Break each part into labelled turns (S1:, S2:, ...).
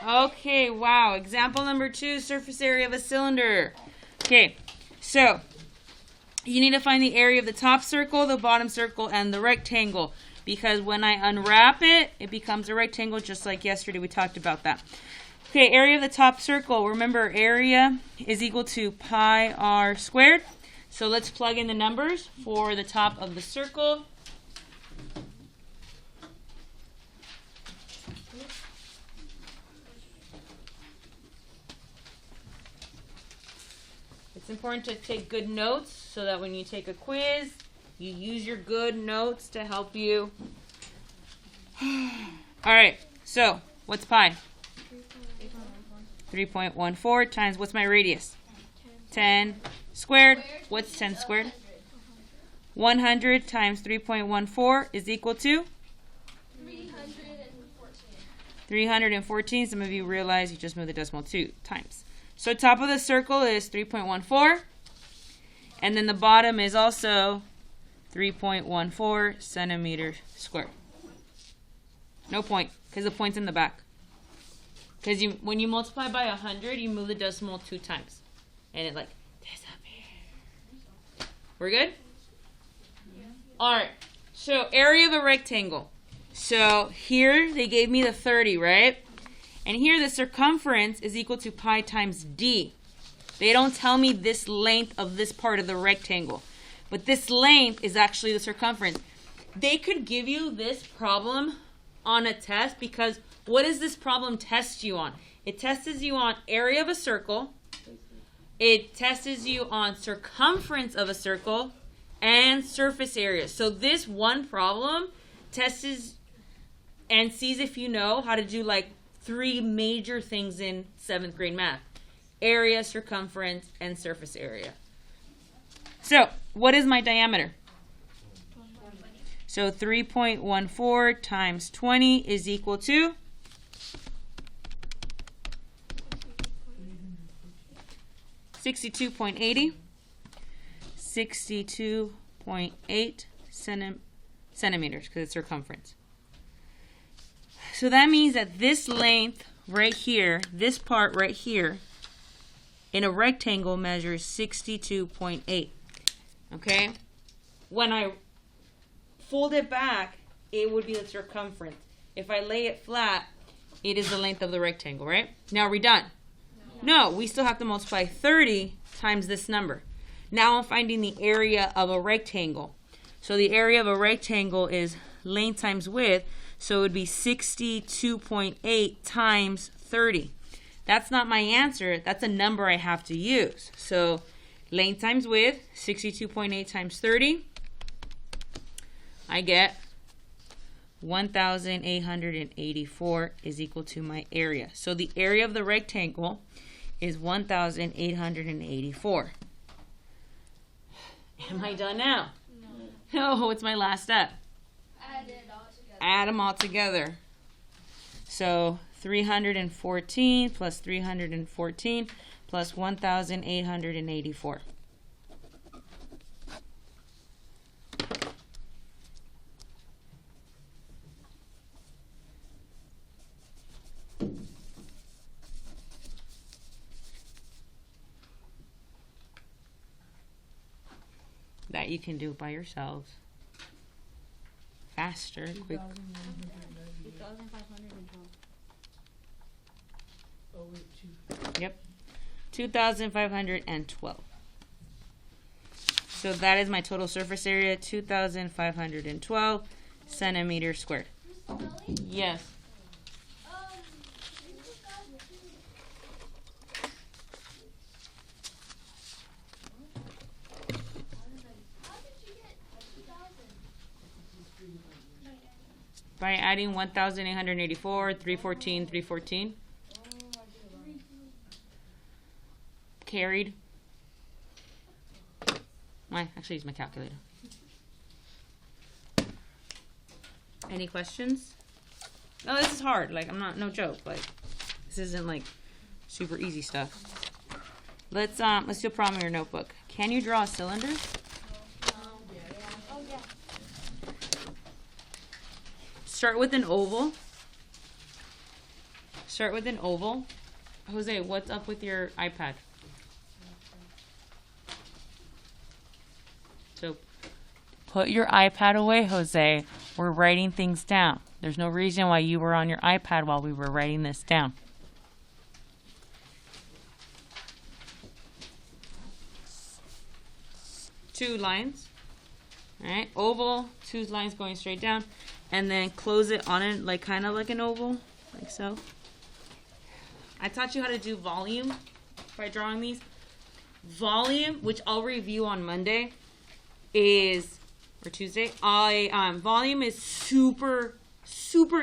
S1: Okay, wow. Example number 2, surface area of a cylinder. Okay, so you need to find the area of the top circle, the bottom circle, and the rectangle. Because when I unwrap it, it becomes a rectangle just like yesterday we talked about that. Okay, area of the top circle. Remember, area is equal to pi r squared. So let's plug in the numbers for the top of the circle. It's important to take good notes so that when you take a quiz, you use your good notes to help you. All right, so what's pi? 3.14 times, what's my radius? 10 squared. What's 10 squared? 100 times 3.14 is equal to? 314. Some of you realize you just moved the decimal 2 times. So top of the circle is 3.14. And then the bottom is also 3.14 centimeters squared. No point, because the point's in the back. Because when you multiply by 100, you move the decimal 2 times. And it like disappears. We're good? Yeah. Alright, so area of a rectangle. So here they gave me the 30, right? And here the circumference is equal to pi times d. They don't tell me this length of this part of the rectangle. But this length is actually the circumference. They could give you this problem on a test because what does this problem test you on? It tests you on area of a circle. It tests you on circumference of a circle and surface area. So this one problem tests and sees if you know how to do like 3 major things in 7th grade math. Area, circumference, and surface area. So, what is my diameter? So 3.14 times 20 is equal to 62.80. 62.8 centimeters because it's circumference. So that means that this length right here, this part right here, in a rectangle measures 62.8. Okay? When I fold it back, it would be the circumference. If I lay it flat, it is the length of the rectangle, right? Now, are we done? No, we still have to multiply 30 times this number. Now I'm finding the area of a rectangle. So the area of a rectangle is length times width, so it would be 62.8 times 30. That's not my answer. That's a number I have to use. So length times width, 62.8 times 30. I get 1,884 is equal to my area. So the area of the rectangle is 1,884. Am I done now? No. No, it's my last step. Add them all together. So 314 plus 314 plus 1,884. That you can do by yourselves. Faster, quick. 2,512. Yep. 2,512. So that is my total surface area, 2,512 centimeters squared. Yes. By adding 1,884, 314, 314. Carried. I actually use my calculator. Any questions? No, this is hard. Like, I'm not, no joke. Like, this isn't like super easy stuff. Let's do a problem in your notebook. Can you draw a cylinder? Start with an oval. Start with an oval. Jose, what's up with your iPad? So put your iPad away, Jose. We're writing things down. There's no reason why you were on your iPad while we were writing this down. Two lines. All right, oval, two lines going straight down, and then close it on it like kind of like an oval, like so. I taught you how to do volume by drawing these. Volume, which I'll review on Monday, or Tuesday. Volume is super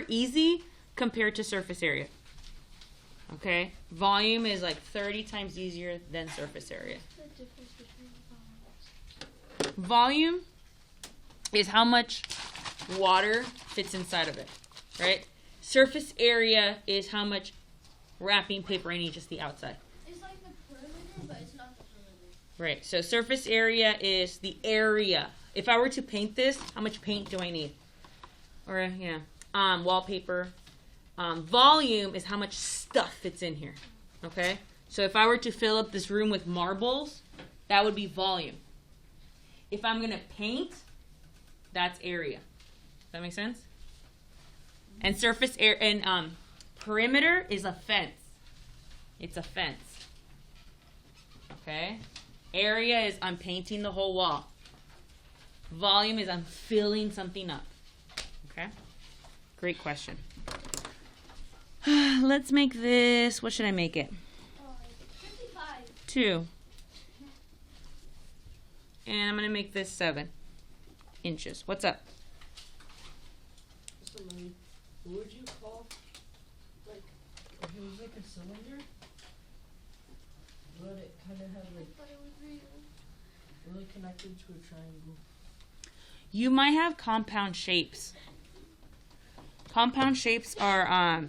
S1: easy compared to surface area. Okay, volume is like 30 times easier than surface area. What's the difference between volume is how much water fits inside of it, right? Surface area is how much wrapping paper I need, just the outside.
S2: It's like the perimeter, but it's not the perimeter.
S1: Right, so surface area is the area. If I were to paint this, how much paint do I need? Or, wallpaper. Volume is how much stuff fits in here, okay? So if I were to fill up this room with marbles, that would be volume. If I'm going to paint, that's area. Does that make sense? And surface area and perimeter is a fence. It's a fence. Okay? Area is I'm painting the whole wall. Volume is I'm filling something up. Okay? Great question. Let's make this, what should I make it?
S2: 55.
S1: 2. And I'm going to make this 7 inches. What's up?
S3: Somebody, what would you call, like, if it was like a cylinder, but it kind of had like, really connected to a triangle?
S1: You might have compound shapes. Compound shapes are,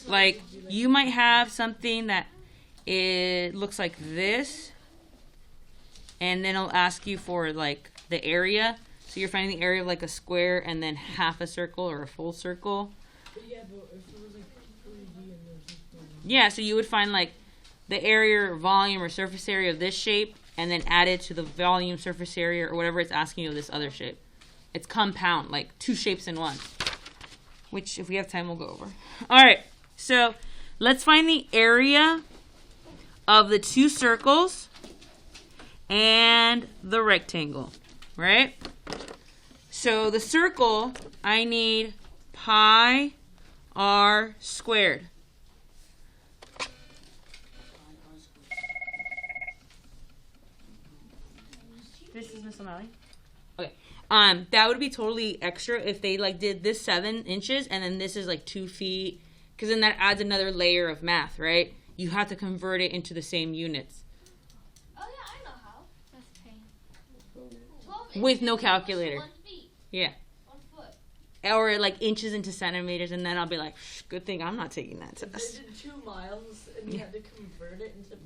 S1: like, you might have something that it looks like this, and then it'll ask you for, like, the area. So you're finding the area of, like, a square and then half a circle or a full circle.
S3: But yeah, but if it was like 3D and there's like
S1: Yeah, so you would find, like, the area or volume or surface area of this shape and then add it to the volume, surface area, or whatever it's asking you of this other shape. It's compound, like 2 shapes in one, which if we have time, we'll go over. All right, so let's find the area of the 2 circles and the rectangle, right? So the circle, I need pi r squared. This is Miss O'Malley. Okay. That would be totally extra if they like did this 7 inches and then this is like 2 feet, because then that adds another layer of math, right? You have to convert it into the same units.
S2: Oh yeah, I know how. That's pain. 12
S1: With no
S2: inches
S1: calculator.
S2: equals 1 feet.
S1: Yeah.
S2: 1 foot.
S1: Or like inches into centimeters, and then I'll be like, good thing I'm not taking that
S3: If
S1: test.
S3: they did 2 miles and you had to convert it into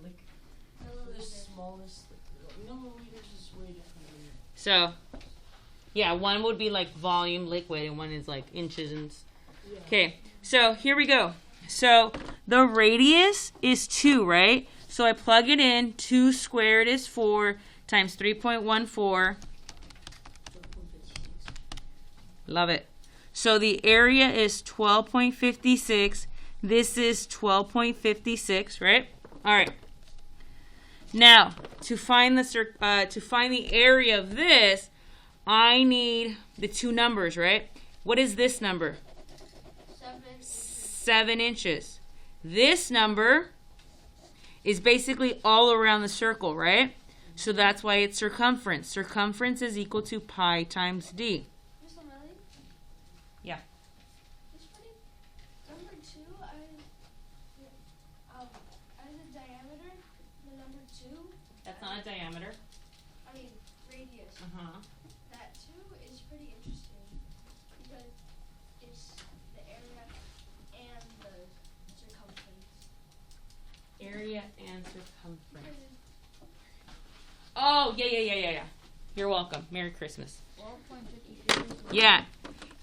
S3: like the smallest, milliliters is way different.
S1: So, yeah, one would be like volume, liquid, and one is like inches and.
S3: Yeah.
S1: Okay, so here we go. So the radius is 2, right? So I plug it in. 2 squared is 4 times 3.14. Love it. So the area is 12.56. This is 12.56, right? All right. Now, to find the area of this, I need the 2 numbers, right? What is this number? 7 inches. This number is basically all around the circle, right? So that's why it's circumference. Circumference is equal to pi times d.
S2: Miss O'Malley?
S1: Yeah.
S2: Just putting number 2 as a diameter, the number 2.
S1: That's not a diameter.
S2: I mean radius.
S1: Uh-huh.
S2: That 2 is pretty interesting because it's the area and the circumference.
S1: Area and circumference. Oh, yeah. You're welcome. Merry Christmas.
S2: 12.53.
S1: Yeah.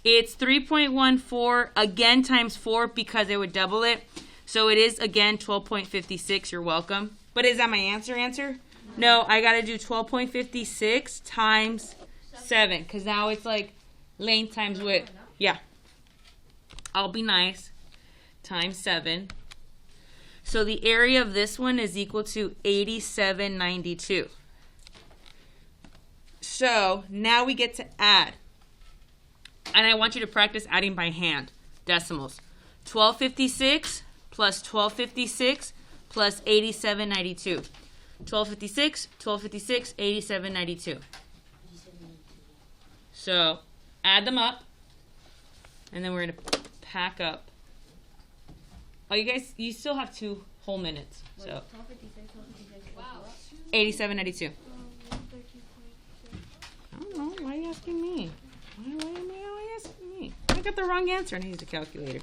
S1: It's 3.14 again times 4 because it would double it. So it is again 12.56. You're welcome. But is that my answer? No, I got to do 12.56 times 7 because now it's like length times width. Yeah. I'll be nice. Times 7. So the area of this one is equal to 8792. So now we get to add. And I want you to practice adding by hand. Decimals. 1256 plus 1256 plus 8792. 1256, 1256, 8792. So add them up. And then we're going to pack up. Oh, you still have 2 whole minutes. So 8792. I don't know. Why are you asking me? Why am I asking me? I got the wrong answer and I used a calculator.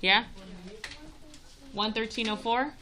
S1: Yeah? 11304?